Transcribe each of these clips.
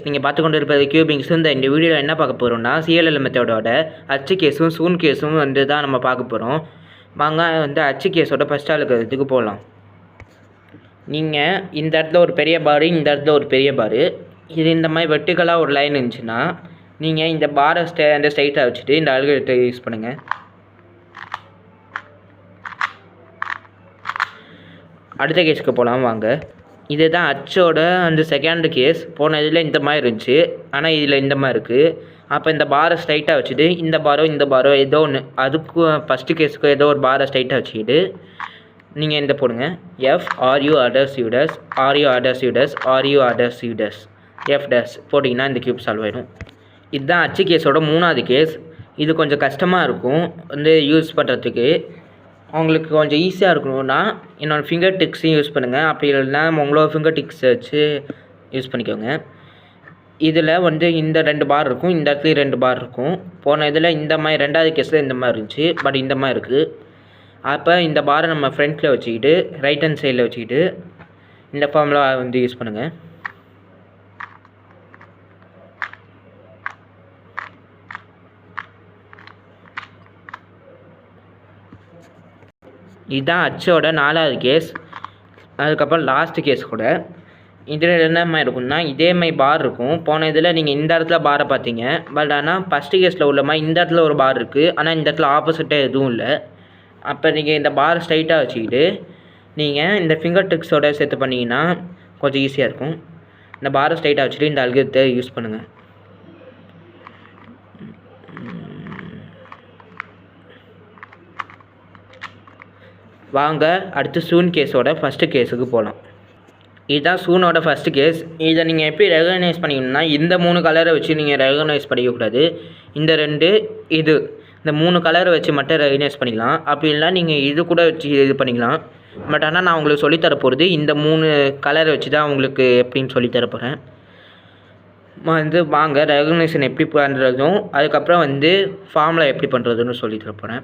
நீங்கள் பார்த்து கொண்டு இருப்பது கியூபிங்ஸ். இந்த வீடியோவில் என்ன பார்க்க போகிறோம்னா சிஎல்எல் மெத்தடோட அச்சு கேஸும் சூன் கேஸும் தான் நம்ம பார்க்க போகிறோம். வாங்க அச்சு கேஸோட ஃபஸ்ட் அழுக்கிறதுக்கு போகலாம். நீங்கள் இந்த இடத்துல ஒரு பெரிய பாரு, இந்த இடத்துல ஒரு பெரிய பாரு, இது இந்த மாதிரி வெர்டிகலாக ஒரு லைன் இருந்துச்சுன்னா நீங்கள் இந்த பாரை ஸ்ட்ரைட்டாக வச்சுட்டு இந்த அல்காரிதத்தை யூஸ் பண்ணுங்கள். அடுத்த கேஸுக்கு போகலாம் வாங்க. இதுதான் அச்சோட செகண்ட் கேஸ். போன இதில் இந்த மாதிரி இருந்துச்சு, ஆனால் இதில் இந்த மாதிரி இருக்குது. அப்போ இந்த பாரை ஸ்ட்ரைட்டாக வச்சுட்டு இந்த பாரோ ஏதோ ஒன்று, அதுக்கு ஃபஸ்ட்டு கேஸுக்கு ஏதோ ஒரு பாரை ஸ்ட்ரைட்டாக வச்சுக்கிட்டு நீங்கள் இந்த போடுங்க. F ஆர்யூ others யூடஸ் ஆர்யூ others யூடஸ் ஆர்யூ others யூடஸ் F days போட்டிங்கன்னா இந்த கியூப் சால்வ் ஆகிடும். இதுதான் அச்சு கேஸோட மூணாவது கேஸ். இது கொஞ்சம் கஷ்டமாக இருக்கும் யூஸ் பண்ணுறதுக்கு. அவங்களுக்கு கொஞ்சம் ஈஸியாக இருக்கணும்னா என்னோடய ஃபிங்கர் டிக்ஸையும் யூஸ் பண்ணுங்கள். அப்படி இல்லைன்னா உங்களோட ஃபிங்கர் டிக்ஸை வச்சு யூஸ் பண்ணிக்கோங்க. இதில் இந்த 2 பார் இருக்கும், இந்த இடத்துலையும் 2 பார் இருக்கும். போன இதில் இந்த மாதிரி ரெண்டாவது கேஸில் இந்த மாதிரி இருந்துச்சு, பட் இந்த மாதிரி இருக்குது. அப்போ இந்த பாரை நம்ம ஃப்ரண்ட்டில் வச்சுக்கிட்டு ரைட் ஹேண்ட் சைடில் வச்சுக்கிட்டு இந்த ஃபார்முலா யூஸ் பண்ணுங்கள். இதுதான் அச்சோட 4வது கேஸ். அதுக்கப்புறம் லாஸ்ட் கேஸ் கூட. இதில் என்ன மாதிரி இருக்கும்னா இதே மாதிரி பார் இருக்கும். போன இதில் நீங்கள் இந்த இடத்துல பாரை பார்த்தீங்க, பட் ஆனால் ஃபஸ்ட்டு கேஸில் உள்ள மாதிரி இந்த இடத்துல ஒரு பார் இருக்குது, ஆனால் இந்த இடத்துல ஆப்போசிட்டாக எதுவும் இல்லை. அப்போ நீங்கள் இந்த பார் ஸ்ட்ரைட்டாக வச்சுக்கிட்டு நீங்கள் இந்த ஃபிங்கர் டிக்ஸோட சேர்த்து பண்ணிங்கன்னா கொஞ்சம் ஈஸியாக இருக்கும். இந்த பாரை ஸ்ட்ரைட்டாக வச்சுட்டு இந்த அல்காரிதத்தை யூஸ் பண்ணுங்கள். வாங்க அடுத்து சூன் கேஸோட ஃபஸ்ட்டு கேஸுக்கு போகலாம். இதுதான் சூனோட ஃபஸ்ட்டு கேஸ். இதை நீங்கள் எப்படி ரெகனைஸ் பண்ணிக்கணும்னா இந்த 3 கலரை வச்சு நீங்கள் ரெகனைஸ் பண்ணிக்கக்கூடாது. இந்த 2 இந்த 3 கலரை வச்சு மட்டும் ரெகனைஸ் பண்ணிக்கலாம். அப்படி இல்லைனா நீங்கள் இது கூட வச்சு இது பண்ணிக்கலாம். பட் ஆனால் நான் உங்களுக்கு சொல்லித்தர போகிறது இந்த 3 கலரை வச்சு தான் உங்களுக்கு எப்படின்னு சொல்லித்தர போகிறேன். வாங்க ரெகனைசேஷன் எப்படி பண்ணுறதும் அதுக்கப்புறம் ஃபார்முலா எப்படி பண்ணுறதுன்னு சொல்லித்தர போகிறேன்.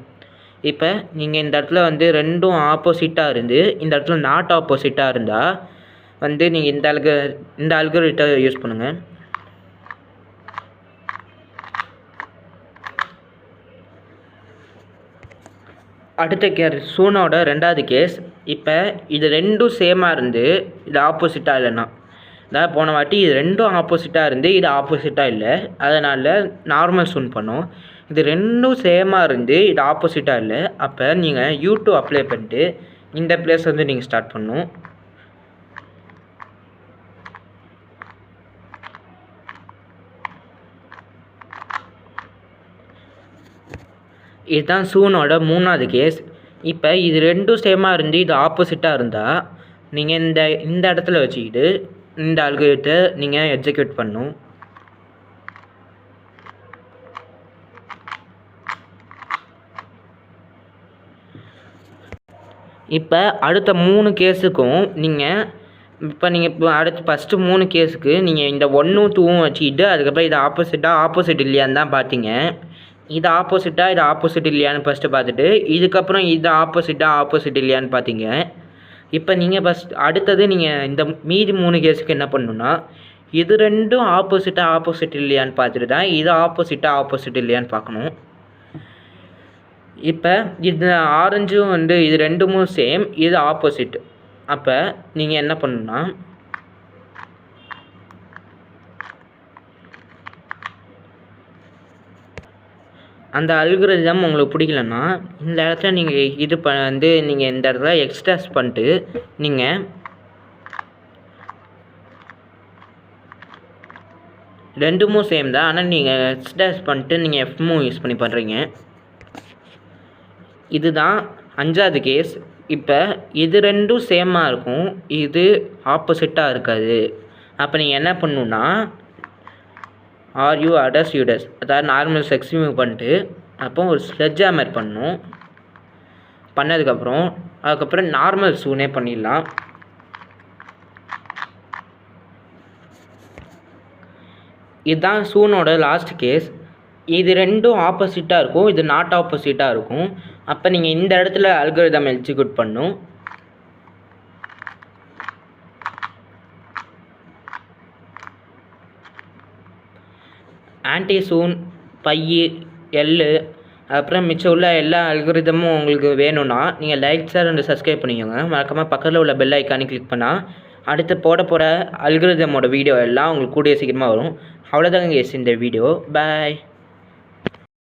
இப்போ நீங்கள் இந்த இடத்துல 2ம் ஆப்போசிட்டாக இருந்து இந்த இடத்துல நாட் ஆப்போசிட்டாக இருந்தால் நீங்கள் இந்த அல்காரிதத்தை யூஸ் பண்ணுங்கள். அடுத்த சூனோட 2வது கேஸ். இப்போ இது 2ம் சேமாக இருந்து இது ஆப்போசிட்டாக இல்லைன்னா, அதாவது போன வாட்டி இது 2ம் ஆப்போசிட்டாக இருந்து இது ஆப்போசிட்டாக இல்லை, அதனால் நார்மல் சூன் பண்ணோம். இது 2ம் சேமாக இருந்து இது ஆப்போசிட்டாக இல்லை. அப்போ நீங்கள் U2 அப்ளை பண்ணிட்டு இந்த பிளேஸ் நீங்கள் ஸ்டார்ட் பண்ணணும். இதுதான் சூனோட 3வது கேஸ். இப்போ இது 2ம் சேமாக இருந்து இது ஆப்போசிட்டாக இருந்தால் நீங்கள் இந்த இடத்துல வச்சுக்கிட்டு இந்த அல்காரிதத்தை நீங்கள் எக்ஸிக்யூட் பண்ணணும். இப்போ அடுத்த 3 கேஸுக்கும் நீங்கள் அடுத்து ஃபஸ்ட்டு 3 கேஸுக்கு நீங்கள் இந்த 1ம் 2ம் வச்சுக்கிட்டு அதுக்கப்புறம் இது ஆப்போசிட் இல்லையான்னு தான் பார்த்தீங்க. இது ஆப்போசிட் இல்லையான்னு ஃபஸ்ட்டு பார்த்துட்டு இதுக்கப்புறம் இது ஆப்போசிட் இல்லையான்னு பார்த்தீங்க. இப்போ நீங்கள் அடுத்தது நீங்கள் இந்த மீதி 3 கேஸுக்கு என்ன பண்ணணுன்னா இது 2ம் ஆப்போசிட் இல்லையான்னு பார்த்துட்டு தான் இது ஆப்போசிட் இல்லையான்னு பார்க்கணும். இப்போ இது ஆரஞ்சும் இது 2ம் சேம், இது ஆப்போசிட். அப்போ நீங்கள் என்ன பண்ணணுன்னா அந்த அல்காரிதம் உங்களுக்கு பிடிக்கலன்னா இந்த இடத்துல நீங்கள் நீங்கள் இந்த இடத்துல எக்ஸ்ட்ராஸ் பண்ணிட்டு நீங்கள் 2ம் சேம் தான், ஆனால் நீங்கள் எக்ஸ்ட்ராஸ் பண்ணிட்டு நீங்கள் எஃப்மும் யூஸ் பண்ணி பண்ணுறீங்க. இதுதான் 5வது கேஸ். இப்போ இது 2ம் சேமாக இருக்கும், இது ஆப்போசிட்டாக இருக்காது. அப்போ நீங்கள் என்ன பண்ணணுன்னா ஆர்யூ அடர்ஸ் யூடஸ், அதாவது நார்மல் செக்ஸிமூவ் பண்ணிட்டு அப்போ ஒரு ஸ்லெட்ஜ் ஹேமர் பண்ணணும். அதுக்கப்புறம் நார்மல் சூனே பண்ணிடலாம். இதுதான் சூனோட லாஸ்ட் கேஸ். இது 2ம் ஆப்போசிட்டாக இருக்கும், இது நாட் ஆப்போசிட்டாக இருக்கும். அப்போ நீங்கள் இந்த இடத்துல அல்காரிதம் எக்ஸிக்யூட் பண்ணணும். ஆன்டி சூன் பையி எள்ளு அப்புறம் மிச்சம் உள்ள எல்லா அல்காரிதமும் உங்களுக்கு வேணும்னா நீங்கள் லைக் ஷேர் அண்ட் சப்ஸ்கிரைப் பண்ணிக்கோங்க. மறக்காமல் பக்கத்தில் உள்ள பெல் ஐக்கானே கிளிக் பண்ணால் அடுத்து போட போகிற அல்காரிதமோட வீடியோ எல்லாம் உங்களுக்கு கூடிய சீக்கிரமாக வரும். அவ்வளோதாங்க கேஸ் இந்த வீடியோ. பாய்.